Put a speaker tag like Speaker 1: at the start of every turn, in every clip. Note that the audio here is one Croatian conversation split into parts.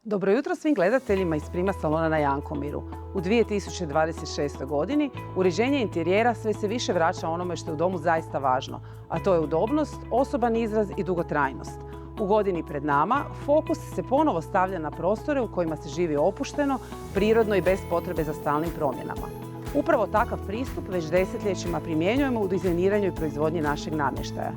Speaker 1: Dobro jutro svim gledateljima iz Prima salona na Jankomiru. U 2026. godini uređenje interijera sve se više vraća onome što je u domu zaista važno, a to je udobnost, osoban izraz i dugotrajnost. U godini pred nama fokus se ponovo stavlja na prostore u kojima se živi opušteno, prirodno i bez potrebe za stalnim promjenama. Upravo takav pristup već desetljećima primjenjujemo u dizajniranju i proizvodnji našeg namještaja.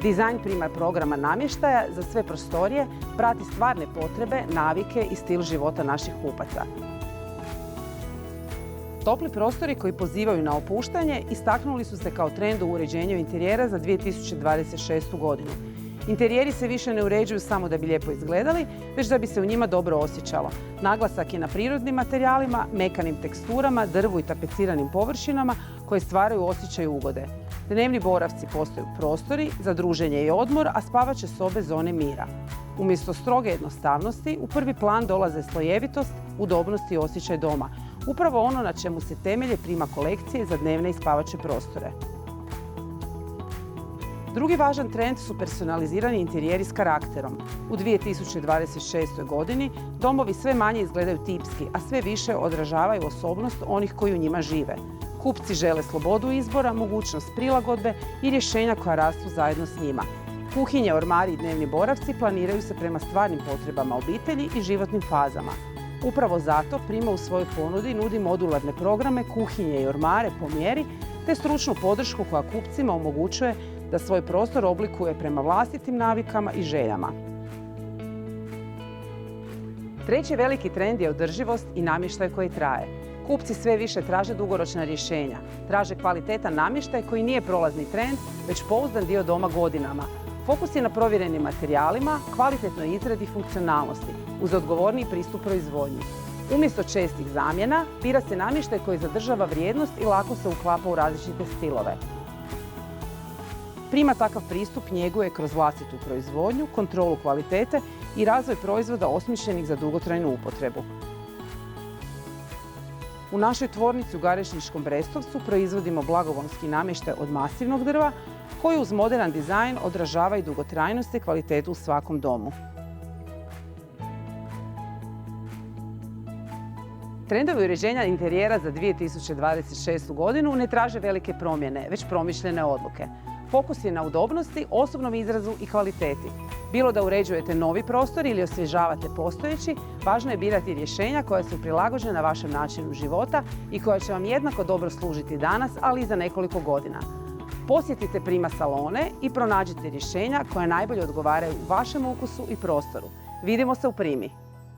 Speaker 1: Dizajn Prima programa namještaja za sve prostorije prati stvarne potrebe, navike i stil života naših kupaca. Topli prostori koji pozivaju na opuštanje istaknuli su se kao trend u uređenju interijera za 2026. godinu. Interijeri se više ne uređuju samo da bi lijepo izgledali, već da bi se u njima dobro osjećalo. Naglasak je na prirodnim materijalima, mekanim teksturama, drvu i tapeciranim površinama koje stvaraju osjećaj ugode. Dnevni boravci postaju prostori za druženje i odmor, a spavaće sobe zone mira. Umjesto stroge jednostavnosti, u prvi plan dolaze slojevitost, udobnost i osjećaj doma. Upravo ono na čemu se temelje Prima kolekcije za dnevne i spavaće prostore. Drugi važan trend su personalizirani interijeri s karakterom. U 2026. godini domovi sve manje izgledaju tipski, a sve više odražavaju osobnost onih koji u njima žive. Kupci žele slobodu izbora, mogućnost prilagodbe i rješenja koja rastu zajedno s njima. Kuhinje, ormari i dnevni boravci planiraju se prema stvarnim potrebama obitelji i životnim fazama. Upravo zato Prima u svojoj ponudi nudi modularne programe, kuhinje i ormare po mjeri, te stručnu podršku koja kupcima omogućuje da svoj prostor oblikuje prema vlastitim navikama i željama. Treći veliki trend je održivost i namještaj koji traje. Kupci sve više traže dugoročna rješenja. Traže kvalitetan namještaj koji nije prolazni trend, već pouzdan dio doma godinama. Fokus je na provjerenim materijalima, kvalitetnoj izradi i funkcionalnosti, uz odgovorniji pristup proizvodnji. Umjesto čestih zamjena, bira se namještaj koji zadržava vrijednost i lako se uklapa u različite stilove. Prima takav pristup njeguje kroz vlastitu proizvodnju, kontrolu kvalitete i razvoj proizvoda osmišljenih za dugotrajnu upotrebu. U našoj tvornici u Garešničkom Brestovcu proizvodimo blagovolski namještaj od masivnog drva koji uz moderan dizajn odražava i dugotrajnost i kvalitetu u svakom domu. Trendovi uređenja interijera za 2026. godinu ne traže velike promjene, već promišljene odluke. Fokus je na udobnosti, osobnom izrazu i kvaliteti. Bilo da uređujete novi prostor ili osvježavate postojeći, važno je birati rješenja koja su prilagođena vašem načinu života i koja će vam jednako dobro služiti danas, ali i za nekoliko godina. Posjetite Prima salone i pronađite rješenja koja najbolje odgovaraju vašem ukusu i prostoru. Vidimo se u Primi!